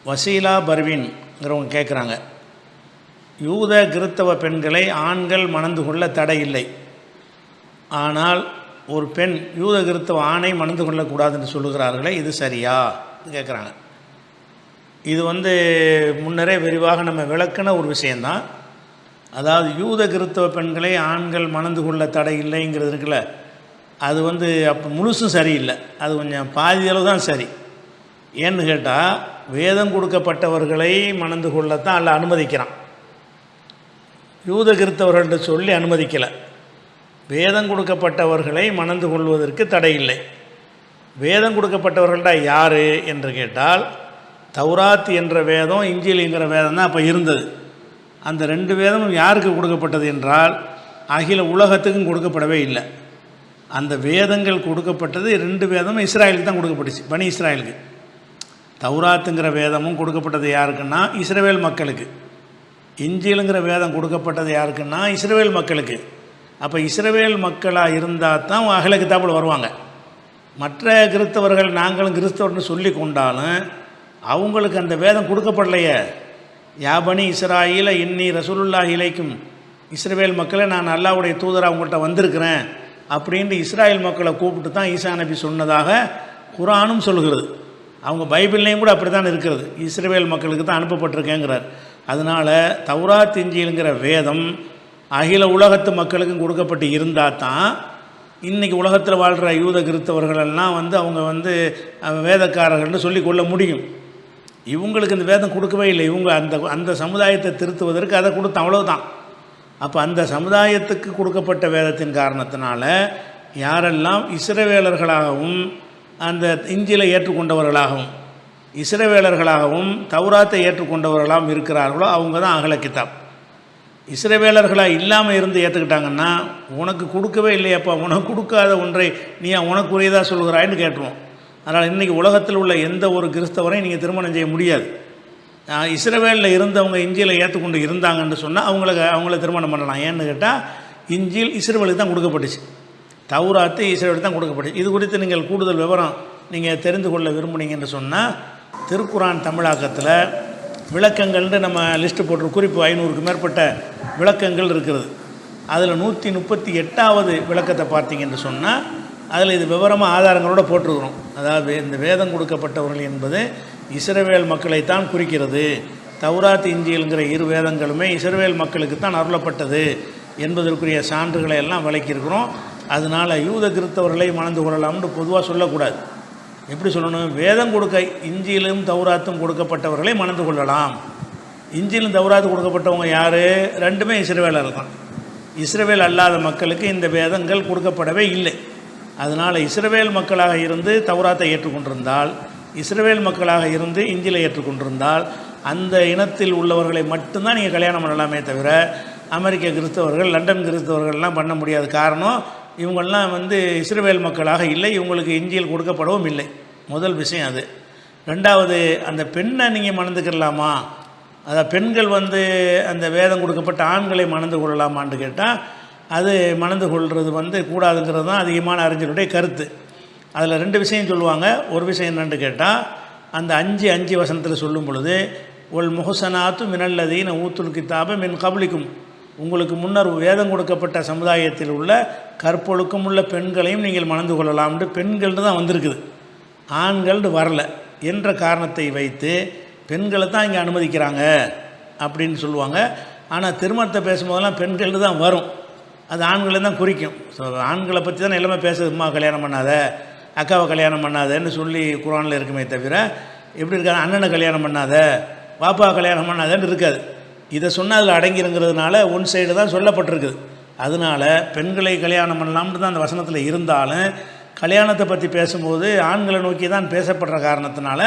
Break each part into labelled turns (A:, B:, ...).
A: வசீலா பர்வீன்கிறவங்க கேட்குறாங்க, யூத கிறித்தவ பெண்களை ஆண்கள் மணந்து கொள்ள தடை இல்லை, ஆனால் ஒரு பெண் யூத கிறித்தவ ஆணை மணந்து கொள்ளக்கூடாதுன்னு சொல்லுகிறார்களே, இது சரியா கேட்குறாங்க. இது முன்னரே விரிவாக நம்ம விளக்குன ஒரு விஷயந்தான். அதாவது யூத கிறித்தவ பெண்களை ஆண்கள் மணந்து கொள்ள தடை இல்லைங்கிறது இருக்குல்ல, அது அப்போ முழுசும் சரியில்லை, அது கொஞ்சம் பாதி அளவு தான் சரி. ஏன்னு கேட்டால், வேதம் கொடுக்கப்பட்டவர்களை மணந்து கொள்ளத்தான் அல்ல அனுமதிக்கிறான், யூத கிறித்தவர்கள்ட்ட சொல்லி அனுமதிக்கலை. வேதம் கொடுக்கப்பட்டவர்களை மணந்து கொள்வதற்கு தடை இல்லை. வேதம் கொடுக்கப்பட்டவர்கள்டா யார் என்று கேட்டால், தௌராத் என்ற வேதம், இஞ்சில்ங்கிற வேதம் தான் அப்போ இருந்தது. அந்த ரெண்டு வேதமும் யாருக்கு கொடுக்கப்பட்டது என்றால், அகில உலகத்துக்கும் கொடுக்கப்படவே இல்லை. அந்த வேதங்கள் கொடுக்கப்பட்டது ரெண்டு வேதமும் இஸ்ராயலுக்கு தான் கொடுக்கப்பட்டுச்சு, பனி இஸ்ராயலுக்கு. தௌராத்துங்கிற வேதமும் கொடுக்கப்பட்டது யாருக்குன்னா இஸ்ரவேல் மக்களுக்கு. இஞ்சிலுங்கிற வேதம் கொடுக்கப்பட்டது யாருக்குன்னா இஸ்ரவேல் மக்களுக்கு. அப்போ இஸ்ரவேல் மக்களாக இருந்தால் தான் அகில கிதாபில் வருவாங்க. மற்ற கிறிஸ்தவர்கள் நாங்களும் கிறிஸ்தவர்னு சொல்லி கொண்டாலும் அவங்களுக்கு அந்த வேதம் கொடுக்கப்படலையே. யாபனி இஸ்ராயில இன்னி ரசூலுல்லாஹி இலைக்கும், இஸ்ரவேல் மக்களை நான் அல்லாஹ்வுடைய தூதராக அவங்கள்ட்ட வந்திருக்கிறேன் அப்படின்ட்டு இஸ்ராயல் மக்களை கூப்பிட்டு தான் ஈசா நபி சொன்னதாக குர்ஆனும் சொல்கிறது. அவங்க பைபிள்லேயும் கூட அப்படி தான் இருக்கிறது, இஸ்ரவேல் மக்களுக்கு தான் அனுப்பப்பட்டிருக்கேங்கிறார். அதனால் தௌராத் இஞ்சிலுங்கிற வேதம் அகில உலகத்து மக்களுக்கும் கொடுக்கப்பட்டு இருந்தால் தான் இன்றைக்கி உலகத்தில் வாழ்கிற யூத கிறிஸ்தவர்களெல்லாம் அவங்க வேதக்காரர்கள்னு சொல்லி கொள்ள முடியும். இவங்களுக்கு இந்த வேதம் கொடுக்கவே இல்லை. இவங்க அந்த சமுதாயத்தை திருத்துவதற்கு அதை கொடுத்தோம், அவ்வளவுதான். அப்போ அந்த சமுதாயத்துக்கு கொடுக்கப்பட்ட வேதத்தின் காரணத்தினால யாரெல்லாம் இஸ்ரவேலர்களாகவும் அந்த இஞ்சிலை ஏற்றுக்கொண்டவர்களாகவும் இஸ்ரவேலர்களாகவும் தௌராத்தை ஏற்றுக்கொண்டவர்களாகவும் இருக்கிறார்களோ அவங்க தான் அஹ்ல கிதாப். இஸ்ரவேலர்களாக இல்லாமல் இருந்து ஏற்றுக்கிட்டாங்கன்னா, உனக்கு கொடுக்கவே இல்லையாப்பா, உனக்கு கொடுக்காத ஒன்றை நீ உனக்குரியதாக சொல்கிறாயின்னு கேட்டுருவோம். அதனால் இன்றைக்கி உலகத்தில் உள்ள எந்த ஒரு கிறிஸ்தவரையும் நீங்கள் திருமணம் செய்ய முடியாது. இஸ்ரவேலில் இருந்தவங்க இஞ்சிலை ஏற்றுக்கொண்டு இருந்தாங்கன்னு சொன்னால் அவங்கள திருமணம் பண்ணலாம். ஏன்னு கேட்டால், இஞ்சில் இஸ்ரவேலுக்கு தான் கொடுக்கப்பட்டுச்சு, தௌராத்து இஸ்ரவேலுக்கு தான் கொடுக்கப்பட்டுச்சு. இது குறித்து நீங்கள் கூடுதல் விவரம் நீங்கள் தெரிந்து கொள்ள விரும்புனீங்கன்னு சொன்னால், திருக்குரான் தமிழாக்கத்தில் விளக்கங்கள்னு நம்ம லிஸ்ட்டு போட்டு குறிப்பு 500க்கு மேற்பட்ட விளக்கங்கள் இருக்கிறது. அதில் 138வது விளக்கத்தை பார்த்தீங்கன்னு சொன்னால், அதில் இது விவரமாக ஆதாரங்களோடு போட்டிருக்கிறோம். அதாவது இந்த வேதம் கொடுக்கப்பட்டவர்கள் என்பது இஸ்ரவேல் மக்களைத்தான் குறிக்கிறது, தௌராத் இஞ்சில்ங்கிற இரு வேதங்களுமே இஸ்ரவேல் மக்களுக்கு தான் அருளப்பட்டது என்பதற்குரிய சான்றுகளை எல்லாம் விளக்கியிருக்கிறோம். அதனால் யூத கிறிஸ்தவர்களை மணந்து கொள்ளலாம்னு பொதுவாக சொல்லக்கூடாது. எப்படி சொல்லணும்? வேதம் இஞ்சிலும் தௌராத்தும் கொடுக்கப்பட்டவர்களை மணந்து கொள்ளலாம். இஞ்சிலும் தௌராத்து கொடுக்கப்பட்டவங்க யார்? ரெண்டுமே இஸ்ரவேலர்கள் தான். இஸ்ரவேல் அல்லாத மக்களுக்கு இந்த வேதங்கள் கொடுக்கப்படவே இல்லை. அதனால் இஸ்ரவேல் மக்களாக இருந்து தௌராத்தை ஏற்றுக்கொண்டிருந்தால், இஸ்ரவேல் மக்களாக இருந்து இஞ்சிலை ஏற்றுக்கொண்டிருந்தால், அந்த இனத்தில் உள்ளவர்களை மட்டும்தான் நீங்கள் கல்யாணம் பண்ணலாமே தவிர அமெரிக்க கிறிஸ்தவர்கள், லண்டன் கிறிஸ்தவர்கள்லாம் பண்ண முடியாத. காரணம், இவங்கள்லாம் இஸ்ரவேல் மக்களாக இல்லை, இவங்களுக்கு இஞ்சில் கொடுக்கப்படவும் இல்லை. முதல் விஷயம் அது. ரெண்டாவது, அந்த பெண்ணை நீங்கள் மணந்துக்கிடலாமா, அதாவது பெண்கள் அந்த வேதம் கொடுக்கப்பட்ட ஆண்களை மணந்து கொள்ளலாமான்னு கேட்டால், அது மணந்து கொள்வது கூடாதுங்கிறது தான் அதிகமான அறிஞருடைய கருத்து. அதில் ரெண்டு விஷயம் சொல்லுவாங்க. ஒரு விஷயம் என்னென்னு கேட்டால், அந்த 5 வசனத்தில் சொல்லும் பொழுது, ஒல் முஹசனாத்து மினல்லதீன ஊத்துல் கித்தாப மின் கபலிக்கும், உங்களுக்கு முன்னர் வேதம் கொடுக்கப்பட்ட சமுதாயத்தில் உள்ள கற்பொழுக்கம் உள்ள பெண்களையும் நீங்கள் மணந்து கொள்ளலாம்னு பெண்கள்னு தான் வந்திருக்குது, ஆண்கள்னு வரல என்ற காரணத்தை வைத்து பெண்களை தான் இங்கே அனுமதிக்கிறாங்க அப்படின்னு சொல்லுவாங்க. ஆனால் திருமணத்தை பேசும்போதெல்லாம் பெண்கள்னு தான் வரும், அது ஆண்களை தான் குறிக்கும். ஸோ ஆண்களை பற்றி தான் எல்லாமே பேசுது. அம்மா கல்யாணம் பண்ணாத, அக்காவை கல்யாணம் பண்ணாதன்னு சொல்லி குர்ஆனில் இருக்குமே தவிர, எப்படி இருக்காது, அண்ணனை கல்யாணம் பண்ணாத, பாப்பா கல்யாணம் பண்ணாதன்னு இருக்காது. இதை சொன்னால் அதில் அடங்கிருங்கிறதுனால ஒன் சைடு தான் சொல்லப்பட்டிருக்குது. அதனால் பெண்களை கல்யாணம் பண்ணலாம்னு தான் அந்த வசனத்தில் இருந்தாலும், கல்யாணத்தை பற்றி பேசும்போது ஆண்களை நோக்கி தான் பேசப்படுற காரணத்தினால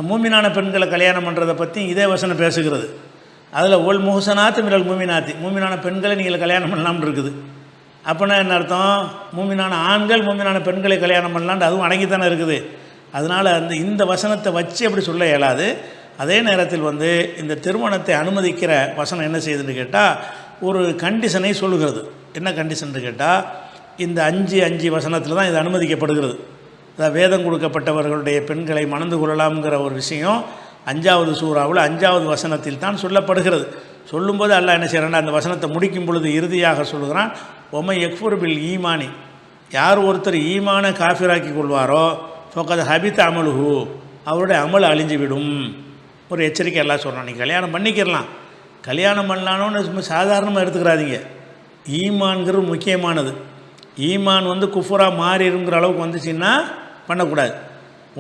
A: மூமினான பெண்களை கல்யாணம் பண்ணுறதை பற்றி இதே வசனம் பேசுகிறது. அதில் ஒல் முஹசனாத்து மினல் மூமினாத்தி, மூமினான பெண்களை நீங்கள் கல்யாணம் பண்ணலாம்னு இருக்குது. அப்படின்னா என்ன அர்த்தம்? மூமினான ஆண்கள் மூமினான பெண்களை கல்யாணம் பண்ணலான்ட்டு அதுவும் அடங்கித்தானே இருக்குது. அதனால் இந்த வசனத்தை வச்சு அப்படி சொல்ல இயலாது. அதே நேரத்தில் இந்த திருமணத்தை அனுமதிக்கிற வசனம் என்ன செய்யுதுன்னு கேட்டால், ஒரு கண்டிஷனை சொல்லுகிறது. என்ன கண்டிஷன் கேட்டால், இந்த 5 வசனத்தில் தான் இது அனுமதிக்கப்படுகிறது. அதாவது வேதம் கொடுக்கப்பட்டவர்களுடைய பெண்களை மணந்து கொள்ளலாம்ங்கிற ஒரு விஷயம் 5வது சூறாவில் 5வது வசனத்தில் தான் சொல்லப்படுகிறது. சொல்லும்போது அல்லாஹ் என்ன செய்கிறான், அந்த வசனத்தை முடிக்கும் பொழுது இறுதியாக சொல்கிறான், ஒமை யக்ஃபுர் பில் ஈமானி, யார் ஒருத்தர் ஈமான காஃபிராக்கி கொள்வாரோ ஃபக்கத் ஹபித் அமலுஹு, அவருடைய அமல் அழிஞ்சுவிடும். ஒரு எச்சரிக்கை எல்லாம் சொல்கிறான். நீங்கள் கல்யாணம் பண்ணிக்கிறலாம், கல்யாணம் பண்ணலான்னு சும்மா சாதாரணமாக எடுத்துக்கிறாதீங்க. ஈமான்கிறது முக்கியமானது. ஈமான் குஃபுராக மாறிடுங்கிற அளவுக்கு வந்துச்சுன்னா பண்ணக்கூடாது.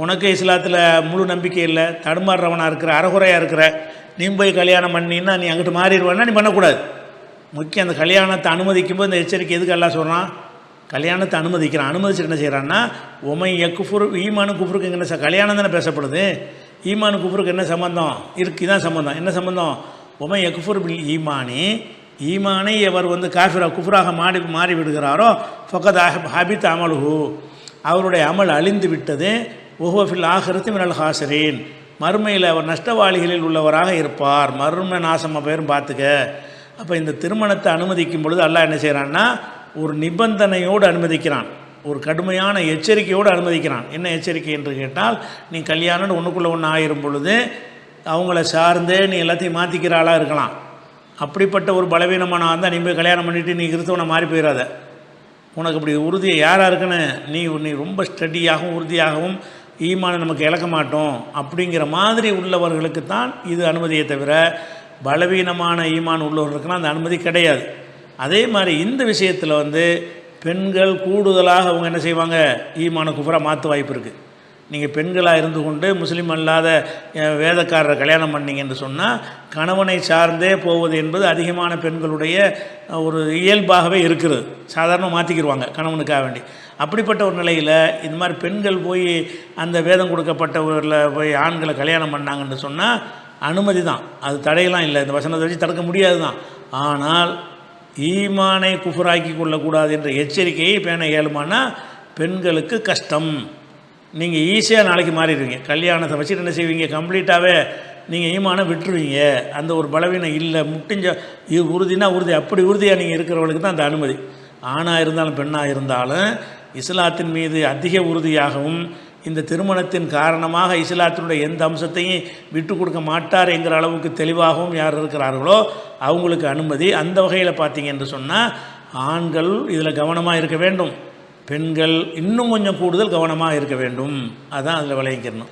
A: உனக்கு இஸ்லாத்தில் முழு நம்பிக்கை இல்லை, தடுமாறுறவனாக இருக்கிற, அறகுறையாக இருக்கிற, நீ போய் கல்யாணம் பண்ணின்னா நீ அங்கிட்டு மாறிடுவேன்னா நீ பண்ணக்கூடாது. முக்கியம் அந்த கல்யாணத்தை அனுமதிக்கும் போது இந்த எச்சரிக்கை எதுக்கு எல்லாம் சொல்கிறான், கல்யாணத்தை அனுமதிக்கிறான். அனுமதிச்சுட்டு என்ன செய்கிறான்னா, ஒமை யக்குஃபுர், ஈமானு குஃபுருக்கு என்ன கல்யாணம் தானே பேசப்படுது, ஈமானு குஃபுருக்கு என்ன சம்பந்தம் இருக்குது, தான் சம்பந்தம். என்ன சம்பந்தம், ஒமை யக்குஃபுர் பில் ஈமானி, ஈமானை எவர் காஃபிரா குஃபுராக மாறி விடுகிறாரோ ஃபக்கத் ஹபித் அமலுஹு, அவருடைய அமல் அழிந்து விட்டது. ஒஹுவஃபில் ஆஹிரத்தி மினல் ஹாசிரீன், மறுமையில் அவர் நஷ்டவாளிகளில் உள்ளவராக இருப்பார். மறுமை நாசமாக பேரும் பார்த்துக்க. அப்போ இந்த திருமணத்தை அனுமதிக்கும் பொழுது அல்லாஹ் என்ன செய்கிறான்னா, ஒரு நிபந்தனையோடு அனுமதிக்கிறான், ஒரு கடுமையான எச்சரிக்கையோடு அனுமதிக்கிறான். என்ன எச்சரிக்கை என்று கேட்டால், நீ கல்யாணம்னு ஒன்றுக்குள்ளே ஒன்று ஆயிரும் பொழுது அவங்கள சார்ந்தே நீ எல்லாத்தையும் மாற்றிக்கிற ஆளாக இருக்கலாம். அப்படிப்பட்ட ஒரு பலவீனமான இருந்தால் நீ போய் கல்யாணம் பண்ணிவிட்டு நீ கிறிஸ்தவனை மாறி போயிடாத. உனக்கு அப்படி உறுதியை யாராக இருக்குன்னு நீ ரொம்ப ஸ்டடியாகவும் உறுதியாகவும் ஈமானை நமக்கு இழக்க மாட்டோம் அப்படிங்கிற மாதிரி உள்ளவர்களுக்கு தான் இது அனுமதியை தவிர, பலவீனமான ஈமான் உள்ளவர்களுக்குலாம் அந்த அனுமதி கிடையாது. அதே மாதிரி இந்த விஷயத்தில் பெண்கள் கூடுதலாக அவங்க என்ன செய்வாங்க, ஈமான குஃபரா மாற்ற வாய்ப்பு இருக்குது. நீங்கள் பெண்களாக இருந்து கொண்டு முஸ்லீம் அல்லாத வேதக்காரரை கல்யாணம் பண்ணிங்க என்று சொன்னால் கணவனை சார்ந்தே போவது என்பது அதிகமான பெண்களுடைய ஒரு இயல்பாகவே இருக்கிறது. சாதாரணமாக மாற்றிக்கிடுவாங்க கணவனுக்காக வேண்டி. அப்படிப்பட்ட ஒரு நிலையில் இந்த மாதிரி பெண்கள் போய் அந்த வேதம் கொடுக்கப்பட்டவரில் போய் ஆண்களை கல்யாணம் பண்ணாங்கன்னு சொன்னால் அனுமதி தான், அது தடையெல்லாம் இல்லை, இந்த வசனத்தை வச்சு தடுக்க முடியாது தான். ஆனால் ஈமானை குஃபராக்கி கொள்ளக்கூடாது என்ற எச்சரிக்கையை பேண இயலுமானா பெண்களுக்கு கஷ்டம். நீங்கள் ஈஸியாக நாளைக்கு மாறிடுவீங்க. கல்யாணத்தை வச்சுட்டு என்ன செய்வீங்க, கம்ப்ளீட்டாகவே நீங்கள் ஈமானை விட்டுருவீங்க. அந்த ஒரு பலவீனம் இல்லை, முட்டிஞ்ச உறுதினா உறுதி, அப்படி உறுதியாக நீங்கள் இருக்கிறவங்களுக்கு தான் அந்த அனுமதி. ஆணாக இருந்தாலும் பெண்ணாக இருந்தாலும் இஸ்லாத்தின் மீது அதிக உறுதியாகவும் இந்த திருமணத்தின் காரணமாக இஸ்லாத்தினுடைய எந்த அம்சத்தையும் விட்டு கொடுக்க மாட்டார் என்கிற அளவுக்கு தெளிவாகவும் யார் இருக்கிறார்களோ அவங்களுக்கு அனுமதி. அந்த வகையில் பார்த்தீங்க என்று சொன்னால் ஆண்கள் இதில் கவனமாக இருக்க வேண்டும், பெண்கள் இன்னும் கொஞ்சம் கூடுதல் கவனமாக இருக்க வேண்டும். அதுதான் அதில் விளைவிக்கணும்.